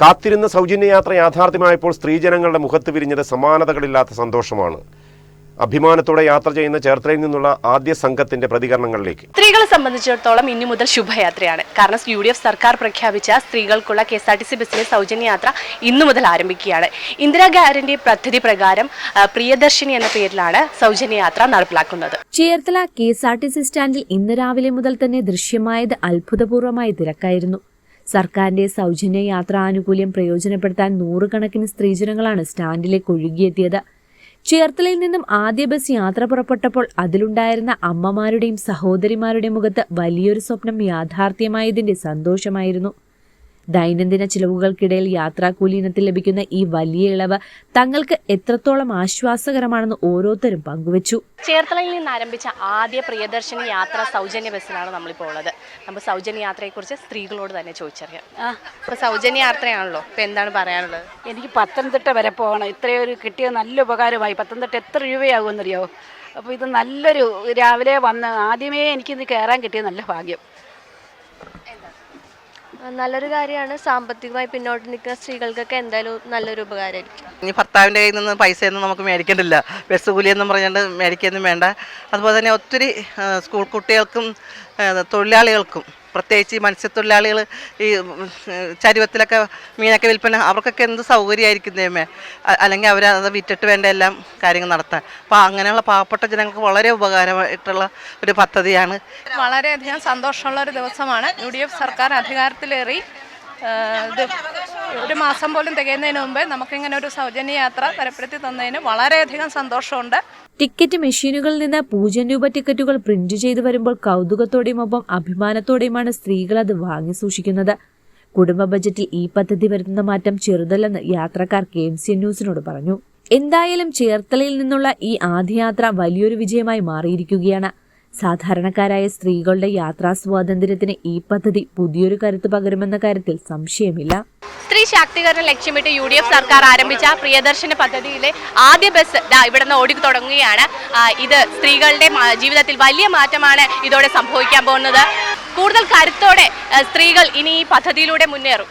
കാത്തിരുന്ന സൗജന്യയാത്ര യാഥാർത്ഥ്യമായപ്പോൾ സ്ത്രീജനങ്ങളുടെ മുഖത്ത് വിരിഞ്ഞത് സമാനതകളില്ലാത്ത സന്തോഷമാണ്. അഭിമാനത്തോടെ യാത്ര ചെയ്യുന്ന ചേർത്തലയിൽ നിന്നുള്ള ആദ്യ സംഘത്തിന്റെ പ്രതികരണങ്ങളിലേക്ക്. സ്ത്രീകളെ സംബന്ധിച്ചിടത്തോളം ഇനി മുതൽ ശുഭയാത്രയാണ്. കാരണം UDF സർക്കാർ പ്രഖ്യാപിച്ച സ്ത്രീകൾക്കുള്ള KSRTC ബസ്സിലെ സൗജന്യയാത്ര ഇന്നു മുതൽ ആരംഭിക്കുകയാണ്. ഇന്ദിരാ ഗ്യാരണ്ടി പദ്ധതി പ്രകാരം പ്രിയദർശിനി എന്ന പേരിലാണ് സൗജന്യയാത്ര നടപ്പിലാക്കുന്നത്. ചേർത്തല KSRTC സ്റ്റാൻഡിൽ ഇന്ന് രാവിലെ മുതൽ തന്നെ ദൃശ്യമായത് അത്ഭുതപൂർവമായ തിരക്കായിരുന്നു. സർക്കാരിന്റെ സൗജന്യ യാത്രാ ആനുകൂല്യം പ്രയോജനപ്പെടുത്താൻ നൂറുകണക്കിന് സ്ത്രീജനങ്ങളാണ് സ്റ്റാൻഡിലേക്ക് ഒഴുകിയെത്തിയത്. ചേർത്തലയിൽ നിന്നും ആദ്യ ബസ് യാത്ര പുറപ്പെട്ടപ്പോൾ അതിലുണ്ടായിരുന്ന അമ്മമാരുടെയും സഹോദരിമാരുടെയും മുഖത്ത് വലിയൊരു സ്വപ്നം യാഥാർത്ഥ്യമായതിന്റെ സന്തോഷമായിരുന്നു. ദൈനംദിന ചിലവുകൾക്കിടയിൽ യാത്രാക്കൂലി ഇനത്തിൽ ലഭിക്കുന്ന ഈ വലിയ ഇളവ് തങ്ങൾക്ക് എത്രത്തോളം ആശ്വാസകരമാണെന്ന് ഓരോരുത്തരും പങ്കുവച്ചു. ചേർത്തലയിൽ നിന്ന് ആരംഭിച്ച ആദ്യ പ്രിയദർശിനി യാത്ര സൗജന്യ ബസ്സിലാണ് നമ്മളിപ്പോൾ ഉള്ളത്. നമ്മൾ സൗജന്യ യാത്രയെക്കുറിച്ച് സ്ത്രീകളോട് തന്നെ ചോദിച്ചറിയാം. ഇപ്പോൾ സൗജന്യ യാത്രയാണല്ലോ, ഇപ്പോൾ എന്താണ് പറയാനുള്ളത്? എനിക്ക് പത്തനംതിട്ട വരെ പോകണം. ഇത്രയൊരു കിട്ടിയത് നല്ല ഉപകാരമായി. പത്തനംതിട്ട എത്ര രൂപയാകുമെന്നറിയാമോ? അപ്പോൾ ഇത് നല്ലൊരു രാവിലെ വന്ന് ആദ്യമേ എനിക്കിന്ന് കയറാൻ കിട്ടിയത് നല്ല ഭാഗ്യം. നല്ലൊരു കാര്യമാണ്. സാമ്പത്തികമായി പിന്നോട്ട് നിൽക്കുന്ന സ്ത്രീകൾക്കൊക്കെ എന്തായാലും നല്ലൊരു ഉപകാരമായിരിക്കും. ഇനി ഭർത്താവിൻ്റെ കയ്യിൽ നിന്ന് പൈസയൊന്നും നമുക്ക് മേടിക്കേണ്ടില്ല, ബസ് കൂലിയൊന്നും പറഞ്ഞുകൊണ്ട് മേടിക്കൊന്നും വേണ്ട. അതുപോലെ തന്നെ ഒത്തിരി സ്കൂൾ കുട്ടികൾക്കും തൊഴിലാളികൾക്കും, പ്രത്യേകിച്ച് മത്സ്യത്തൊഴിലാളികൾ ഈ ചരുവത്തിലൊക്കെ മീനൊക്കെ വിൽപ്പന, അവർക്കൊക്കെ എന്ത് സൗകര്യമായിരിക്കുന്നേമേ. അല്ലെങ്കിൽ അവരത് വിറ്റിട്ട് വേണ്ട എല്ലാം കാര്യങ്ങൾ നടത്താൻ. അപ്പോൾ അങ്ങനെയുള്ള പാവപ്പെട്ട ജനങ്ങൾക്ക് വളരെ ഉപകാരമായിട്ടുള്ള ഒരു പദ്ധതിയാണ്. വളരെയധികം സന്തോഷമുള്ള ഒരു ദിവസമാണ്. UDF സർക്കാർ അധികാരത്തിലേറി ഇത് ഒരു മാസം പോലും തികയുന്നതിന് മുമ്പേ നമുക്കിങ്ങനെ ഒരു സൗജന്യ യാത്ര തരപ്പെടുത്തി തന്നതിന് വളരെയധികം സന്തോഷമുണ്ട്. ടിക്കറ്റ് മെഷീനുകളിൽ നിന്ന് 0 രൂപ ടിക്കറ്റുകൾ പ്രിന്റ് ചെയ്തു വരുമ്പോൾ കൗതുകത്തോടെയും ഒപ്പം അഭിമാനത്തോടെയുമാണ് സ്ത്രീകൾ അത് വാങ്ങി സൂക്ഷിക്കുന്നത്. കുടുംബ ബജറ്റിൽ ഈ പദ്ധതി വരുത്തുന്ന മാറ്റം ചെറുതല്ലെന്ന് യാത്രക്കാർ KMCN ന്യൂസിനോട് പറഞ്ഞു. എന്തായാലും ചേർത്തലയിൽ നിന്നുള്ള ഈ ആദ്യ യാത്ര വലിയൊരു വിജയമായി മാറിയിരിക്കുകയാണ്. സാധാരണക്കാരായ സ്ത്രീകളുടെ യാത്രാ സ്വാതന്ത്ര്യത്തിന് ഈ പദ്ധതി പുതിയൊരു കരുത്ത് പകരുമെന്ന കാര്യത്തിൽ സംശയമില്ല. സ്ത്രീ ശാക്തീകരണം ലക്ഷ്യമിട്ട് UDF സർക്കാർ ആരംഭിച്ച പ്രിയദർശിനി പദ്ധതിയിലെ ആദ്യ ബസ് ഇവിടെ നിന്ന് ഓടി തുടങ്ങുകയാണ്. ഇത് സ്ത്രീകളുടെ ജീവിതത്തിൽ വലിയ മാറ്റമാണ് ഇതോടെ സംഭവിക്കാൻ പോകുന്നത്. കൂടുതൽ കരുത്തോടെ സ്ത്രീകൾ ഇനി ഈ പദ്ധതിയിലൂടെ മുന്നേറും.